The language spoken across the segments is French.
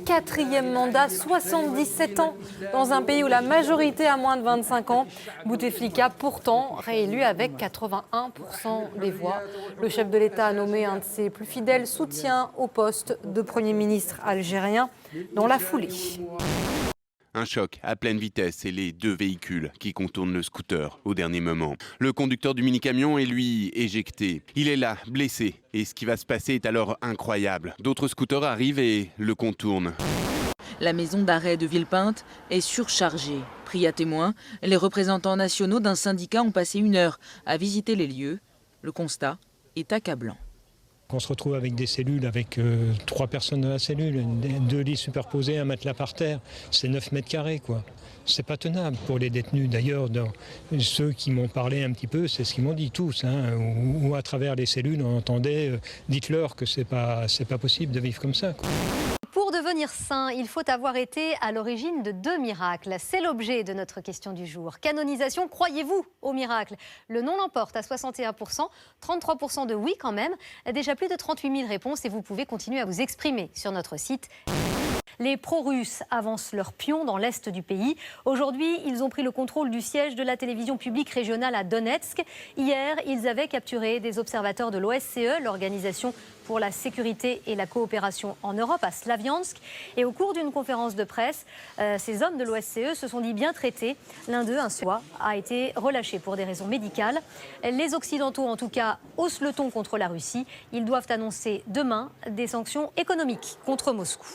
Quatrième mandat, 77 ans, dans un pays où la majorité a moins de 25 ans. Bouteflika, pourtant, réélu avec 81% des voix. Le chef de l'État a nommé un de ses plus fidèles soutiens au poste de Premier ministre algérien dans la foulée. Un choc à pleine vitesse et les deux véhicules qui contournent le scooter au dernier moment. Le conducteur du mini-camion est lui éjecté. Il est là, blessé. Et ce qui va se passer est alors incroyable. D'autres scooters arrivent et le contournent. La maison d'arrêt de Villepinte est surchargée. Pris à témoin, les représentants nationaux d'un syndicat ont passé 1 heure à visiter les lieux. Le constat est accablant. On se retrouve avec des cellules, avec 3 personnes dans la cellule, 2 lits superposés, un matelas par terre, c'est 9 mètres carrés, quoi. C'est pas tenable pour les détenus. D'ailleurs, ceux qui m'ont parlé un petit peu, c'est ce qu'ils m'ont dit tous, hein, ou à travers les cellules, on entendait dites-leur que c'est pas possible de vivre comme ça, quoi. Pour devenir saint, il faut avoir été à l'origine de 2 miracles. C'est l'objet de notre question du jour. Canonisation, croyez-vous au miracle? Le non l'emporte à 61%, 33% de oui quand même. Déjà plus de 38 000 réponses et vous pouvez continuer à vous exprimer sur notre site. Les pro-russes avancent leur pion dans l'est du pays. Aujourd'hui, ils ont pris le contrôle du siège de la télévision publique régionale à Donetsk. Hier, ils avaient capturé des observateurs de l'OSCE, l'Organisation pour la sécurité et la coopération en Europe, à Slaviansk. Et au cours d'une conférence de presse, ces hommes de l'OSCE se sont dit bien traités. L'un d'eux, un Suédois, a été relâché pour des raisons médicales. Les Occidentaux, en tout cas, haussent le ton contre la Russie. Ils doivent annoncer demain des sanctions économiques contre Moscou.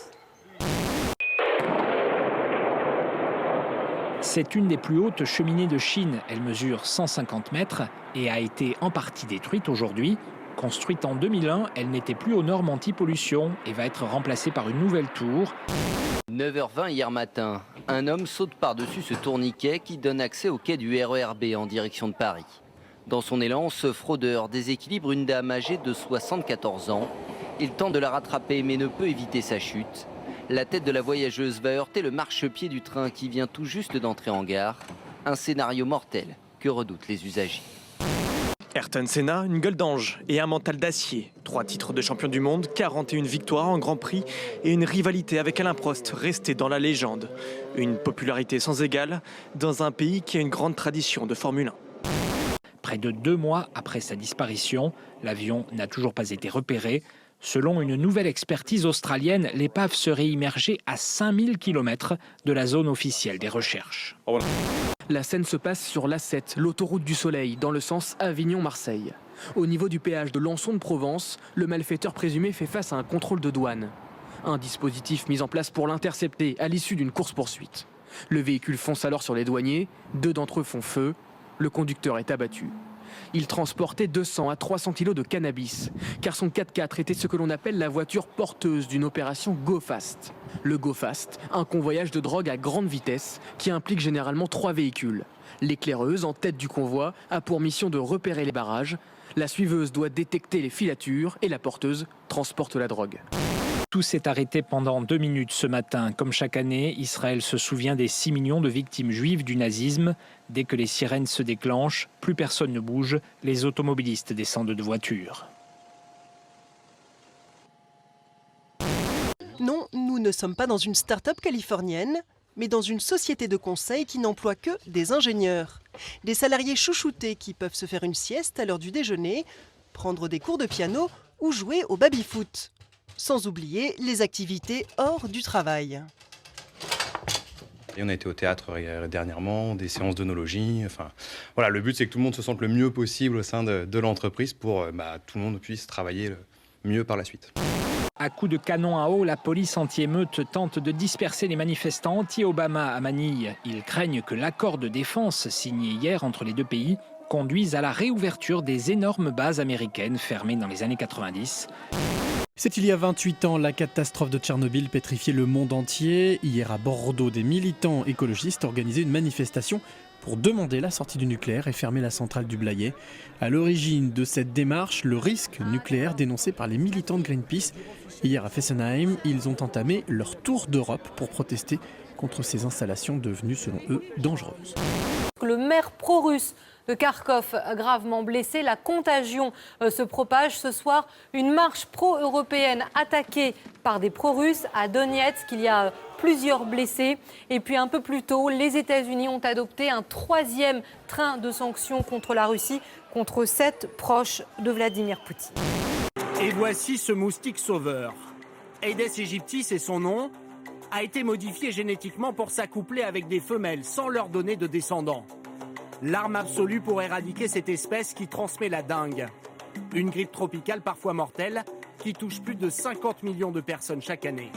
C'est une des plus hautes cheminées de Chine. Elle mesure 150 mètres et a été en partie détruite aujourd'hui. Construite en 2001, elle n'était plus aux normes anti-pollution et va être remplacée par une nouvelle tour. 9h20 hier matin, un homme saute par-dessus ce tourniquet qui donne accès au quai du RER B en direction de Paris. Dans son élan, ce fraudeur déséquilibre une dame âgée de 74 ans. Il tente de la rattraper mais ne peut éviter sa chute. La tête de la voyageuse va heurter le marchepied du train qui vient tout juste d'entrer en gare. Un scénario mortel que redoutent les usagers. Ayrton Senna, une gueule d'ange et un mental d'acier. 3 titres de champion du monde, 41 victoires en Grand Prix et une rivalité avec Alain Prost restée dans la légende. Une popularité sans égale dans un pays qui a une grande tradition de Formule 1. Près de 2 mois après sa disparition, l'avion n'a toujours pas été repéré. Selon une nouvelle expertise australienne, l'épave serait immergée à 5000 km de la zone officielle des recherches. La scène se passe sur l'A7, l'autoroute du Soleil, dans le sens Avignon-Marseille. Au niveau du péage de Lançon de Provence, le malfaiteur présumé fait face à un contrôle de douane. Un dispositif mis en place pour l'intercepter à l'issue d'une course-poursuite. Le véhicule fonce alors sur les douaniers, 2 d'entre eux font feu, le conducteur est abattu. Il transportait 200 à 300 kilos de cannabis, car son 4x4 était ce que l'on appelle la voiture porteuse d'une opération Go Fast. Le Go Fast, un convoyage de drogue à grande vitesse qui implique généralement 3 véhicules. L'éclaireuse, en tête du convoi, a pour mission de repérer les barrages. La suiveuse doit détecter les filatures et la porteuse transporte la drogue. Tout s'est arrêté pendant 2 minutes ce matin. Comme chaque année, Israël se souvient des 6 millions de victimes juives du nazisme. Dès que les sirènes se déclenchent, plus personne ne bouge. Les automobilistes descendent de voitures. Non, nous ne sommes pas dans une start-up californienne, mais dans une société de conseil qui n'emploie que des ingénieurs. Des salariés chouchoutés qui peuvent se faire une sieste à l'heure du déjeuner, prendre des cours de piano ou jouer au baby-foot. Sans oublier les activités hors du travail. Et on a été au théâtre dernièrement, des séances d'œnologie. Enfin, voilà, le but, c'est que tout le monde se sente le mieux possible au sein de l'entreprise pour que tout le monde puisse travailler mieux par la suite. À coups de canon à eau, la police anti-émeute tente de disperser les manifestants anti-Obama à Manille. Ils craignent que l'accord de défense signé hier entre les 2 pays conduise à la réouverture des énormes bases américaines fermées dans les années 90. C'est il y a 28 ans, la catastrophe de Tchernobyl pétrifiait le monde entier. Hier à Bordeaux, des militants écologistes organisaient une manifestation pour demander la sortie du nucléaire et fermer la centrale du Blayais. À l'origine de cette démarche, le risque nucléaire dénoncé par les militants de Greenpeace. Hier à Fessenheim, ils ont entamé leur tour d'Europe pour protester contre ces installations devenues, selon eux, dangereuses. Le maire pro-russe de Kharkov gravement blessé. La contagion se propage. Ce soir, une marche pro-européenne attaquée par des pro-russes à Donetsk. Il y a plusieurs blessés. Et puis un peu plus tôt, les États-Unis ont adopté un 3e train de sanctions contre la Russie, contre 7 proches de Vladimir Poutine. Et voici ce moustique sauveur. Aedes aegypti, c'est son nom, a été modifié génétiquement pour s'accoupler avec des femelles sans leur donner de descendants. L'arme absolue pour éradiquer cette espèce qui transmet la dengue. Une grippe tropicale parfois mortelle qui touche plus de 50 millions de personnes chaque année.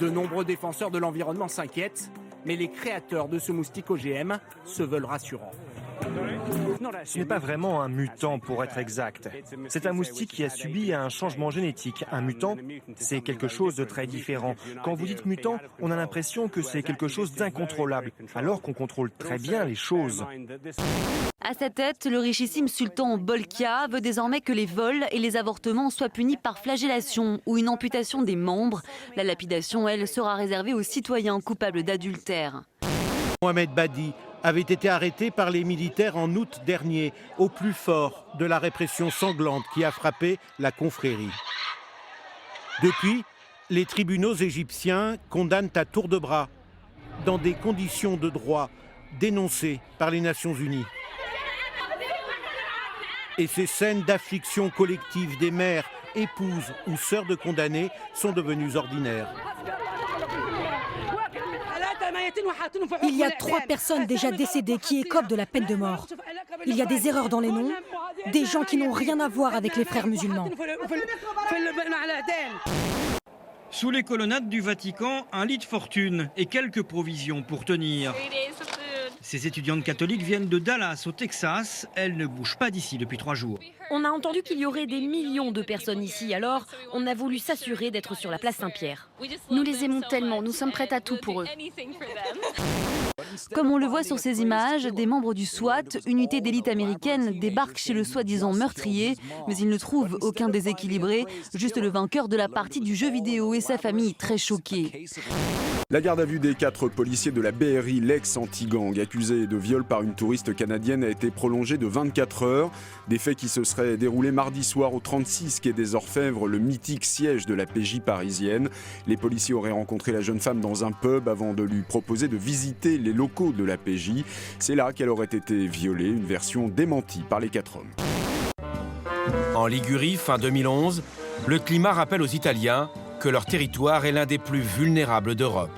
De nombreux défenseurs de l'environnement s'inquiètent, mais les créateurs de ce moustique OGM se veulent rassurants. Ce n'est pas vraiment un mutant pour être exact. C'est un moustique qui a subi un changement génétique. Un mutant, c'est quelque chose de très différent. Quand vous dites mutant, on a l'impression que c'est quelque chose d'incontrôlable, alors qu'on contrôle très bien les choses. À sa tête, le richissime sultan Bolkiah veut désormais que les vols et les avortements soient punis par flagellation ou une amputation des membres. La lapidation, elle, sera réservée aux citoyens coupables d'adultère. Mohamed Badi avait été arrêté par les militaires en août dernier, au plus fort de la répression sanglante qui a frappé la confrérie. Depuis, les tribunaux égyptiens condamnent à tour de bras, dans des conditions de droit dénoncées par les Nations Unies. Et ces scènes d'affliction collective des mères, épouses ou sœurs de condamnés sont devenues ordinaires. Il y a 3 personnes déjà décédées qui écopent de la peine de mort. Il y a des erreurs dans les noms, des gens qui n'ont rien à voir avec les frères musulmans. Sous les colonnades du Vatican, un lit de fortune et quelques provisions pour tenir. Ces étudiantes catholiques viennent de Dallas, au Texas. Elles ne bougent pas d'ici depuis 3 jours. On a entendu qu'il y aurait des millions de personnes ici, alors on a voulu s'assurer d'être sur la place Saint-Pierre. Nous les aimons tellement, nous sommes prêts à tout pour eux. Comme on le voit sur ces images, des membres du SWAT, unité d'élite américaine, débarquent chez le soi-disant meurtrier, mais ils ne trouvent aucun déséquilibré, juste le vainqueur de la partie du jeu vidéo et sa famille très choquée. La garde à vue des 4 policiers de la BRI, l'ex-anti-gang, accusés de viol par une touriste canadienne, a été prolongée de 24 heures. Des faits qui se seraient déroulés mardi soir au 36 quai des Orfèvres, le mythique siège de la PJ parisienne. Les policiers auraient rencontré la jeune femme dans un pub avant de lui proposer de visiter les locaux de la PJ. C'est là qu'elle aurait été violée, une version démentie par les 4 hommes. En Ligurie, fin 2011, le climat rappelle aux Italiens que leur territoire est l'un des plus vulnérables d'Europe.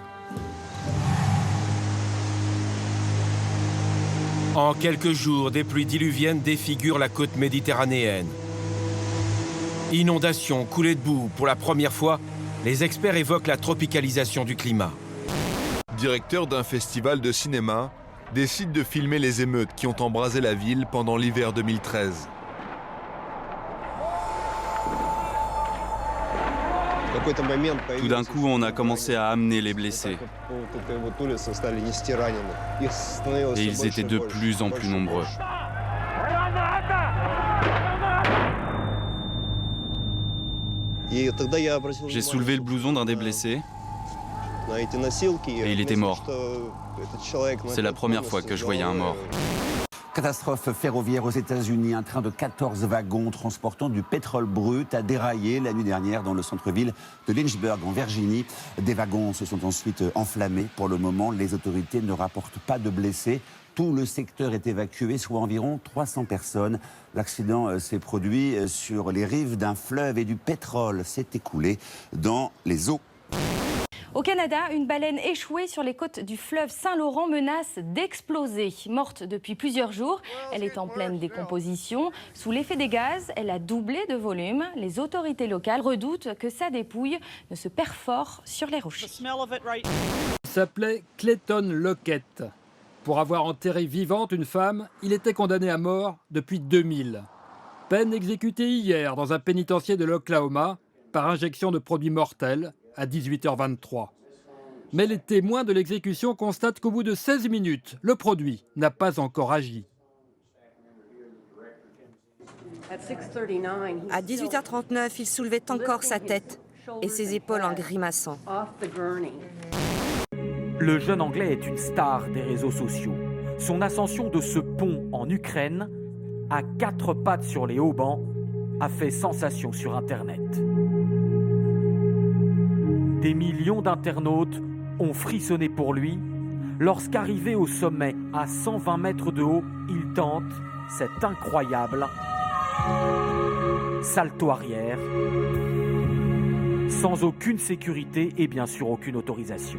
En quelques jours, des pluies diluviennes défigurent la côte méditerranéenne. Inondations, coulées de boue, pour la première fois, les experts évoquent la tropicalisation du climat. Directeur d'un festival de cinéma, décide de filmer les émeutes qui ont embrasé la ville pendant l'hiver 2013. Tout d'un coup, on a commencé à amener les blessés. Et ils étaient de plus en plus nombreux. J'ai soulevé le blouson d'un des blessés et il était mort. C'est la première fois que je voyais un mort. Catastrophe ferroviaire aux États-Unis. Un train de 14 wagons transportant du pétrole brut a déraillé la nuit dernière dans le centre-ville de Lynchburg, en Virginie. Des wagons se sont ensuite enflammés. Pour le moment, les autorités ne rapportent pas de blessés. Tout le secteur est évacué, soit environ 300 personnes. L'accident s'est produit sur les rives d'un fleuve et du pétrole s'est écoulé dans les eaux. Au Canada, une baleine échouée sur les côtes du fleuve Saint-Laurent menace d'exploser. Morte depuis plusieurs jours, elle est en pleine décomposition. Sous l'effet des gaz, elle a doublé de volume. Les autorités locales redoutent que sa dépouille ne se perfore sur les rochers. Il s'appelait Clayton Lockett. Pour avoir enterré vivante une femme, il était condamné à mort depuis 2000. Peine exécutée hier dans un pénitencier de l'Oklahoma par injection de produits mortels à 18h23. Mais les témoins de l'exécution constatent qu'au bout de 16 minutes, le produit n'a pas encore agi. À 18h39, il soulevait encore sa tête et ses épaules en grimaçant. Le jeune Anglais est une star des réseaux sociaux. Son ascension de ce pont en Ukraine, à 4 pattes sur les haubans, a fait sensation sur Internet. Des millions d'internautes ont frissonné pour lui lorsqu'arrivé au sommet à 120 mètres de haut, il tente cet incroyable salto arrière sans aucune sécurité et bien sûr aucune autorisation.